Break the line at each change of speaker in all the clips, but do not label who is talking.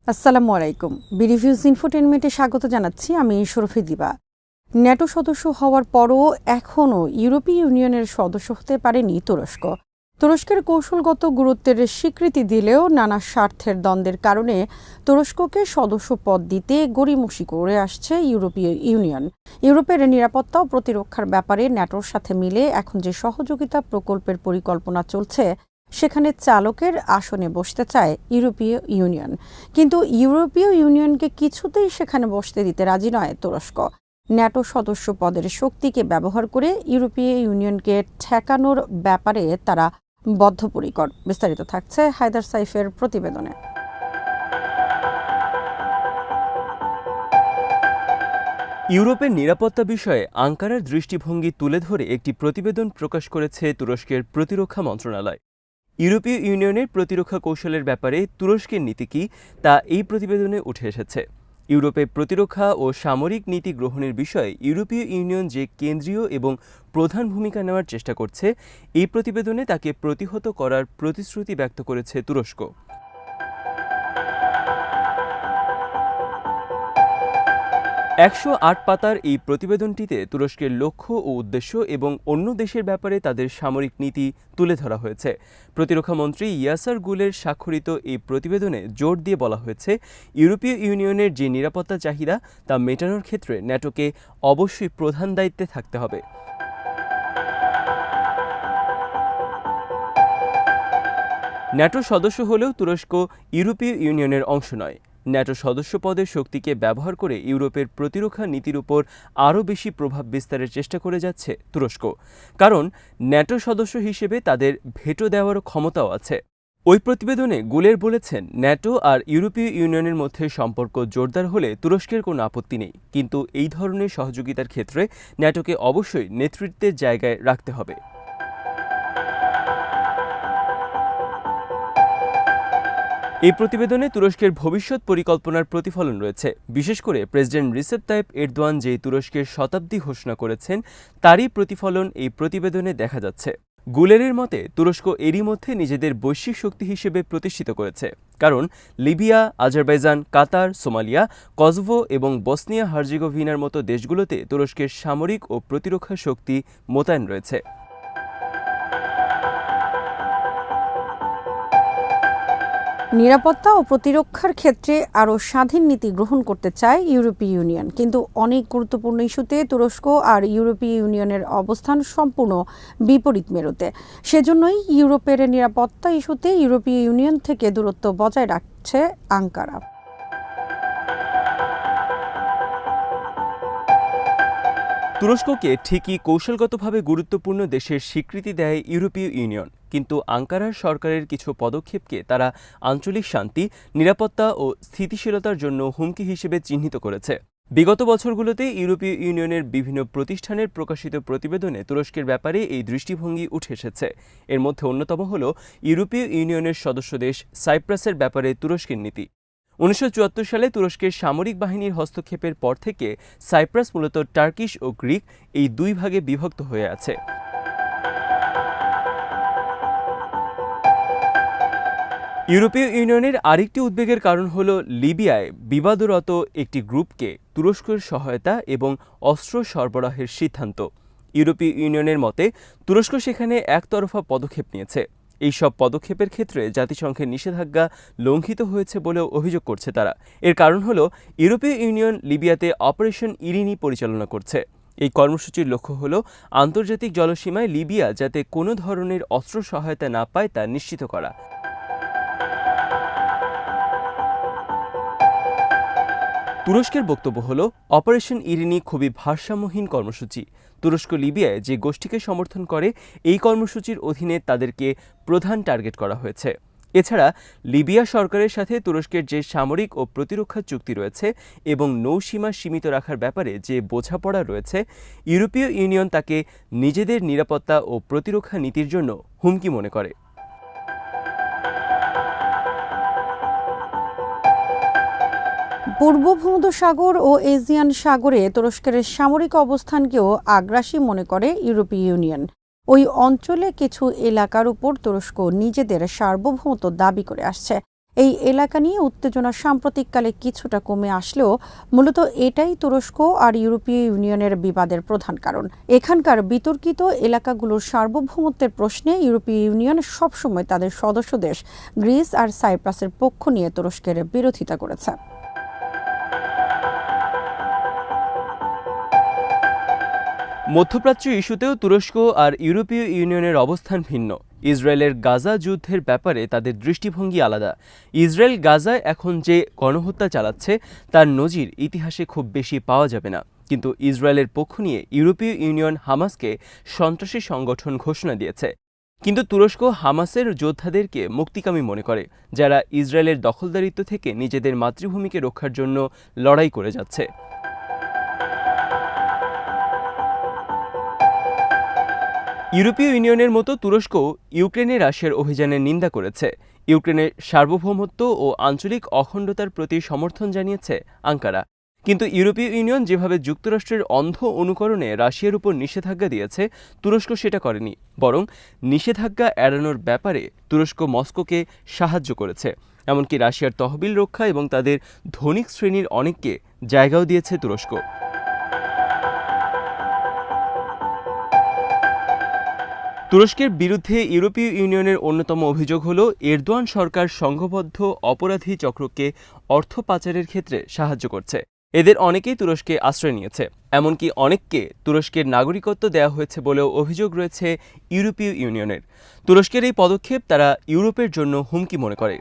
আসসালামু আলাইকুম। বিরিভিউজ ইনফোটেনমেন্টে স্বাগত জানাচ্ছি। আমি শরফি দিবা। ন্যাটো সদস্য হওয়ার পরও এখনও ইউরোপীয় ইউনিয়নের সদস্য হতে পারেনি তুরস্ক। তুরস্কের কৌশলগত গুরুত্বের স্বীকৃতি দিলেও নানা স্বার্থের দ্বন্দ্বের কারণে তুরস্ককে সদস্য পদ দিতে গড়িমসি করে আসছে ইউরোপীয় ইউনিয়ন। ইউরোপের নিরাপত্তা ও প্রতিরক্ষার ব্যাপারে ন্যাটোর সাথে মিলে এখন যে সহযোগিতা প্রকল্পের পরিকল্পনা চলছে, সেখানে চালকের আসনে বসতে চায় ইউরোপীয় ইউনিয়ন। কিন্তু ইউরোপীয় ইউনিয়নকে কিছুতেই সেখানে বসতে দিতে রাজি নয় তুরস্ক। ন্যাটো সদস্য পদের শক্তিকে ব্যবহার করে ইউরোপীয় ইউনিয়নকে ঠেকানোর ব্যাপারে তারা বদ্ধপরিকর। বিস্তারিত থাকছে হায়দার সাইফের প্রতিবেদনে।
ইউরোপের নিরাপত্তা বিষয়ে আঙ্কারার দৃষ্টিভঙ্গি তুলে ধরে একটি প্রতিবেদন প্রকাশ করেছে তুরস্কের প্রতিরক্ষা মন্ত্রণালয়। ইউরোপীয় ইউনিয়নের প্রতিরক্ষা কৌশলের ব্যাপারে তুরস্কের নীতি কী, তা এই প্রতিবেদনে উঠে এসেছে। ইউরোপে প্রতিরক্ষা ও সামরিক নীতি গ্রহণের বিষয়ে ইউরোপীয় ইউনিয়ন যে কেন্দ্রীয় এবং প্রধান ভূমিকা নেওয়ার চেষ্টা করছে, এই প্রতিবেদনে তাকে প্রতিহত করার প্রতিশ্রুতি ব্যক্ত করেছে তুরস্ক। ১০৮ পাতার এই প্রতিবেদনটিতে তুরস্কের লক্ষ্য ও উদ্দেশ্য এবং অন্য দেশের ব্যাপারে তাদের সামরিক নীতি তুলে ধরা হয়েছে। প্রতিরক্ষামন্ত্রী ইয়াসার গুলের স্বাক্ষরিত এই প্রতিবেদনে জোর দিয়ে বলা হয়েছে, ইউরোপীয় ইউনিয়নের যে নিরাপত্তা চাহিদা তা মেটানোর ক্ষেত্রে ন্যাটোকে অবশ্যই প্রধান দায়িত্বে থাকতে হবে। ন্যাটো সদস্য হলেও তুরস্ক ইউরোপীয় ইউনিয়নের অংশ নয়। ন্যাটো সদস্য পদের শক্তিকে ব্যবহার করে ইউরোপের প্রতিরক্ষা নীতির উপর আরও বেশি প্রভাব বিস্তারের চেষ্টা করে যাচ্ছে তুরস্ক। কারণ ন্যাটো সদস্য হিসেবে তাদের ভেটো দেওয়ার ক্ষমতাও আছে। ওই প্রতিবেদনে গুলের বলেছেন, ন্যাটো আর ইউরোপীয় ইউনিয়নের মধ্যে সম্পর্ক জোরদার হলে তুরস্কের কোনো আপত্তি নেই, কিন্তু এই ধরনের সহযোগিতার ক্ষেত্রে ন্যাটোকে অবশ্যই নেতৃত্বের জায়গায় রাখতে হবে। এই প্রতিবেদনে তুরস্কের ভবিষ্যৎ পরিকল্পনার প্রতিফলন রয়েছে। বিশেষ করে প্রেসিডেন্ট রিসেপ তাইপ এরদোয়ান যে তুরস্কের শতাব্দী ঘোষণা করেছেন, তারই প্রতিফলন এই প্রতিবেদনে দেখা যাচ্ছে। গুলেরের মতে, তুরস্ক এরই মধ্যে নিজেদের বৈশ্বিক শক্তি হিসেবে প্রতিষ্ঠিত করেছে, কারণ লিবিয়া, আজারবাইজান, কাতার, সোমালিয়া, কসোভো এবং বসনিয়া হার্জেগোভিনার মতো দেশগুলোতে তুরস্কের সামরিক ও প্রতিরক্ষা শক্তি মোতায়েন রয়েছে।
নিরাপত্তা ও প্রতিরক্ষার ক্ষেত্রে আরও স্বাধীন নীতি গ্রহণ করতে চায় ইউরোপীয় ইউনিয়ন। কিন্তু অনেক গুরুত্বপূর্ণ ইস্যুতে তুরস্ক আর ইউরোপীয় ইউনিয়নের অবস্থান সম্পূর্ণ বিপরীত মেরুতে। সেজন্যই ইউরোপের নিরাপত্তা ইস্যুতে ইউরোপীয় ইউনিয়ন থেকে দূরত্ব বজায় রাখছে আঙ্কারা।
তুরস্ককে ঠিকই কৌশলগতভাবে গুরুত্বপূর্ণ দেশের স্বীকৃতি দেয় ইউরোপীয় ইউনিয়ন, কিন্তু আঙ্কারার সরকারের কিছু পদক্ষেপকে তারা আঞ্চলিক শান্তি, নিরাপত্তা ও স্থিতিশীলতার জন্য হুমকি হিসেবে চিহ্নিত করেছে। বিগত বছরগুলোতে ইউরোপীয় ইউনিয়নের বিভিন্ন প্রতিষ্ঠানের প্রকাশিত প্রতিবেদনে তুরস্কের ব্যাপারে এই দৃষ্টিভঙ্গি উঠে এসেছে। এর মধ্যে অন্যতম হল ইউরোপীয় ইউনিয়নের সদস্য দেশ সাইপ্রাসের ব্যাপারে তুরস্কের নীতি। ১৯৭৪ সালে তুরস্কের সামরিক বাহিনীর হস্তক্ষেপের পর থেকে সাইপ্রাস মূলত টার্কিশ ও গ্রিক এই দুই ভাগে বিভক্ত হয়ে আছে। ইউরোপীয় ইউনিয়নের আরেকটি উদ্বেগের কারণ হল লিবিয়ায় বিবাদরত একটি গ্রুপকে তুরস্কের সহায়তা এবং অস্ত্র সরবরাহের সিদ্ধান্ত। ইউরোপীয় ইউনিয়নের মতে, তুরস্ক সেখানে একতরফা পদক্ষেপ নিয়েছে। এই সব পদক্ষেপের ক্ষেত্রে জাতিসংঘের নিষেধাজ্ঞা লঙ্ঘিত হয়েছে বলেও অভিযোগ করছে তারা। এর কারণ হল, ইউরোপীয় ইউনিয়ন লিবিয়াতে অপারেশন ইরিনি পরিচালনা করছে। এই কর্মসূচির লক্ষ্য হল আন্তর্জাতিক জলসীমায় লিবিয়া যাতে কোনো ধরনের অস্ত্র সহায়তা না পায় তা নিশ্চিত করা। তুরস্কের বক্তব্য হল, অপারেশন ইরিনি খুবই ভারসাম্যহীন কর্মসূচি। তুরস্ক লিবিয়ায় যে গোষ্ঠীকে সমর্থন করে, এই কর্মসূচির অধীনে তাদেরকে প্রধান টার্গেট করা হয়েছে। এছাড়া লিবিয়া সরকারের সাথে তুরস্কের যে সামরিক ও প্রতিরক্ষা চুক্তি রয়েছে এবং নৌসীমা সীমিত রাখার ব্যাপারে যে বোঝাপড়া রয়েছে, ইউরোপীয় ইউনিয়ন তাকে নিজেদের নিরাপত্তা ও প্রতিরক্ষা নীতির জন্য হুমকি মনে করে।
পূর্ব ভূমধ্যসাগর ও এজিয়ান সাগরে তুরস্কের সামরিক অবস্থানকেও আগ্রাসী মনে করে ইউরোপীয় ইউনিয়ন। ওই অঞ্চলে কিছু এলাকার উপর তুরস্ক নিজেদের সার্বভৌমত্ব দাবি করে আসছে। এই এলাকা নিয়ে উত্তেজনা সাম্প্রতিককালে কিছুটা কমে আসলেও মূলত এটাই তুরস্ক আর ইউরোপীয় ইউনিয়নের বিবাদের প্রধান কারণ। এখানকার বিতর্কিত এলাকাগুলোর সার্বভৌমত্বের প্রশ্নে ইউরোপীয় ইউনিয়ন সবসময় তাদের সদস্য দেশ গ্রিস আর সাইপ্রাসের পক্ষ নিয়ে তুরস্কের বিরোধিতা করেছে।
মধ্যপ্রাচ্য ইস্যুতেও তুরস্ক আর ইউরোপীয় ইউনিয়নের অবস্থান ভিন্ন। ইসরায়েলের গাজা যুদ্ধের ব্যাপারে তাদের দৃষ্টিভঙ্গি আলাদা। ইসরায়েল গাজায় এখন যে গণহত্যা চালাচ্ছে তার নজির ইতিহাসে খুব বেশি পাওয়া যাবে না। কিন্তু ইসরায়েলের পক্ষ নিয়ে ইউরোপীয় ইউনিয়ন হামাসকে সন্ত্রাসী সংগঠন ঘোষণা দিয়েছে। কিন্তু তুরস্ক হামাসের যোদ্ধাদেরকে মুক্তিকামী মনে করে, যারা ইসরায়েলের দখলদারিত্ব থেকে নিজেদের মাতৃভূমিকে রক্ষার জন্য লড়াই করে যাচ্ছে। ইউরোপীয় ইউনিয়নের মতো তুরস্ক ইউক্রেনে রাশিয়ার অভিযানের নিন্দা করেছে। ইউক্রেনের সার্বভৌমত্ব ও আঞ্চলিক অখণ্ডতার প্রতি সমর্থন জানিয়েছে আঙ্কারা। কিন্তু ইউরোপীয় ইউনিয়ন যেভাবে যুক্তরাষ্ট্রের অন্ধ অনুকরণে রাশিয়ার উপর নিষেধাজ্ঞা দিয়েছে, তুরস্ক সেটা করেনি। বরং নিষেধাজ্ঞা এড়ানোর ব্যাপারে তুরস্ক মস্কোকে সাহায্য করেছে। এমনকি রাশিয়ার তহবিল রক্ষা এবং তাদের ধনিক শ্রেণীর অনেককে জায়গাও দিয়েছে তুরস্ক। তুরস্কের বিরুদ্ধে ইউরোপীয় ইউনিয়নের অন্যতম অভিযোগ হল এরদোয়ান সরকার সংঘবদ্ধ অপরাধী চক্রকে অর্থ পাচারের ক্ষেত্রে সাহায্য করছে। এদের অনেকেই তুরস্কে আশ্রয় নিয়েছে, এমনকি অনেককে তুরস্কের নাগরিকত্ব দেওয়া হয়েছে বলেও অভিযোগ রয়েছে ইউরোপীয় ইউনিয়নের। তুরস্কের এই পদক্ষেপ তারা ইউরোপের জন্য হুমকি মনে করে।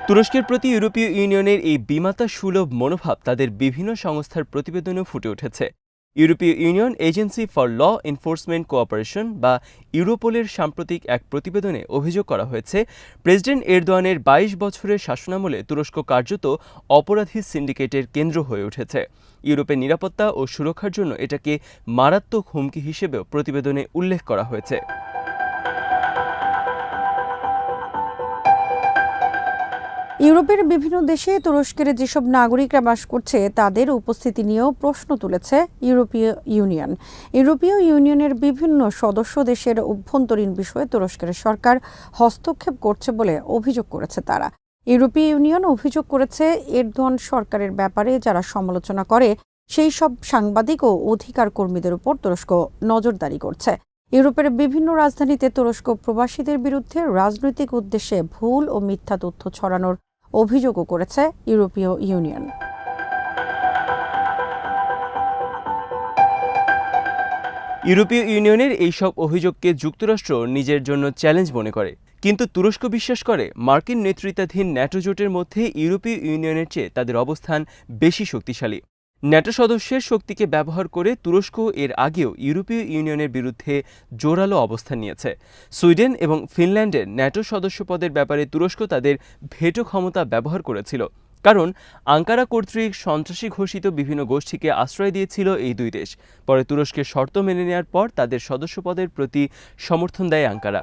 তুরস্কের প্রতি ইউরোপীয় ইউনিয়নের এই বিমাতা সুলভ মনোভাব তাদের বিভিন্ন সংস্থার প্রতিবেদনেও ফুটে উঠেছে। ইউরোপীয় union agency for law enforcement cooperation বা ইউরোপোলের সাম্প্রতিক এক প্রতিবেদনে অভিযোগ করা হয়েছে, প্রেসিডেন্ট এরদোয়ানের ২২ বছরের শাসনামলে তুরস্ক কার্যত অপরাধী সিন্ডিকেটের কেন্দ্র হয়ে উঠেছে। ইউরোপের নিরাপত্তা ও সুরক্ষার জন্য এটাকে মারাত্মক হুমকি হিসেবেও প্রতিবেদনে উল্লেখ করা হয়েছে।
ইউরোপের বিভিন্ন দেশে তুরস্কের যেসব নাগরিকরা বাস করছে তাদের উপস্থিতি নিয়েও প্রশ্ন তুলেছে ইউরোপীয় ইউনিয়ন। ইউরোপীয় ইউনিয়নের বিভিন্ন সদস্য দেশের অভ্যন্তরীণ বিষয়ে তুরস্কের সরকার হস্তক্ষেপ করছে বলে অভিযোগ করেছে তারা। ইউরোপীয় ইউনিয়ন অভিযোগ করেছে এরদোয়ান সরকারের ব্যাপারে যারা সমালোচনা করে সেই সব সাংবাদিক ও অধিকার কর্মীদের উপর তুরস্ক নজরদারি করছে। ইউরোপের বিভিন্ন রাজধানীতে তুরস্ক প্রবাসীদের বিরুদ্ধে রাজনৈতিক উদ্দেশ্যে ভুল ও মিথ্যা তথ্য ছড়ানোর অভিযোগও করেছে ইউরোপীয় ইউনিয়ন।
ইউরোপীয় ইউনিয়নের এইসব অভিযোগকে যুক্তরাষ্ট্র নিজের জন্য চ্যালেঞ্জ মনে করে। কিন্তু তুরস্ক বিশ্বাস করে মার্কিন নেতৃত্বাধীন ন্যাটো জোটের মধ্যে ইউরোপীয় ইউনিয়নের চেয়ে তাদের অবস্থান বেশি শক্তিশালী। ন্যাটো সদস্যের শক্তিকে ব্যবহার করে তুরস্ক এর আগেও ইউরোপীয় ইউনিয়নের বিরুদ্ধে জোরালো অবস্থান নিয়েছে। সুইডেন এবং ফিনল্যান্ডের ন্যাটো সদস্যপদের ব্যাপারে তুরস্ক তাদের ভেটো ক্ষমতা ব্যবহার করেছিল, কারণ আঙ্কারা কর্তৃক সন্ত্রাসী ঘোষিত বিভিন্ন গোষ্ঠীকে আশ্রয় দিয়েছিল এই দুই দেশ। পরে তুরস্কের শর্ত মেনে নেওয়ার পর তাদের সদস্যপদের প্রতি সমর্থন দেয় আঙ্কারা।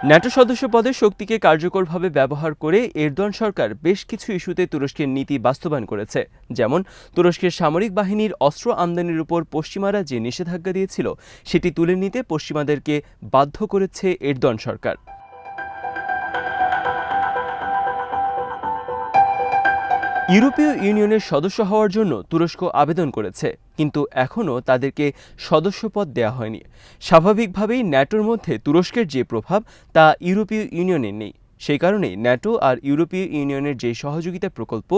ন্যাটো সদস্য পদের শক্তিকে কার্যকরভাবে ব্যবহার করে এরদোয়ান সরকার বেশ কিছু ইস্যুতে তুরস্কের নীতি বাস্তবায়ন করেছে। যেমন তুরস্কের সামরিক বাহিনীর অস্ত্র আমদানির উপর পশ্চিমারা যে নিষেধাজ্ঞা দিয়েছিল সেটি তুলে নিতে পশ্চিমাদেরকে বাধ্য করেছে এরদোয়ান সরকার। ইউরোপীয় ইউনিয়নের সদস্য হওয়ার জন্য তুরস্ক আবেদন করেছে, কিন্তু এখনও তাদেরকে সদস্যপদ দেওয়া হয়নি। স্বাভাবিকভাবেই ন্যাটোর মধ্যে তুরস্কের যে প্রভাব তা ইউরোপীয় ইউনিয়নের নেই। সেই কারণেই ন্যাটো আর ইউরোপীয় ইউনিয়নের যে সহযোগিতা প্রকল্প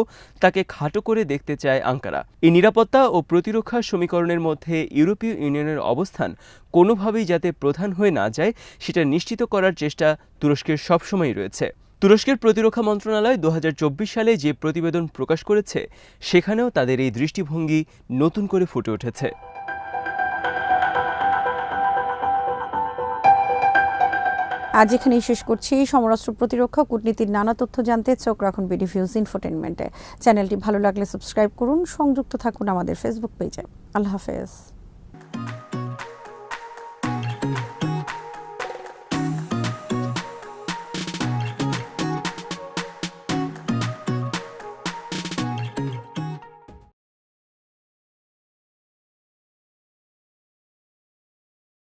তাকে খাটো করে দেখতে চায় আঙ্কারা। এই নিরাপত্তা ও প্রতিরক্ষা সমীকরণের মধ্যে ইউরোপীয় ইউনিয়নের অবস্থান কোনোভাবেই যাতে প্রধান হয়ে না যায় সেটা নিশ্চিত করার চেষ্টা তুরস্কের সবসময়ই রয়েছে। তুরস্কের প্রতিরক্ষা মন্ত্রণালয় ২০২৪ সালে যে প্রতিবেদন প্রকাশ করেছে সেখানেও তাদের এই দৃষ্টিভঙ্গি নতুন করে ফুটে উঠেছে।
আজ এখানেই শেষ করছি। সমরাস্ত্র প্রতিরক্ষা কূটনীতির নানা তথ্য জানতে চোখ রাখুন বিডিভিউজ ইনফোটেইনমেন্টে। চ্যানেলটি ভালো লাগলে সাবস্ক্রাইব করুন, সংযুক্ত থাকুন আমাদের ফেসবুক পেজে। আল্লাহ হাফেজ।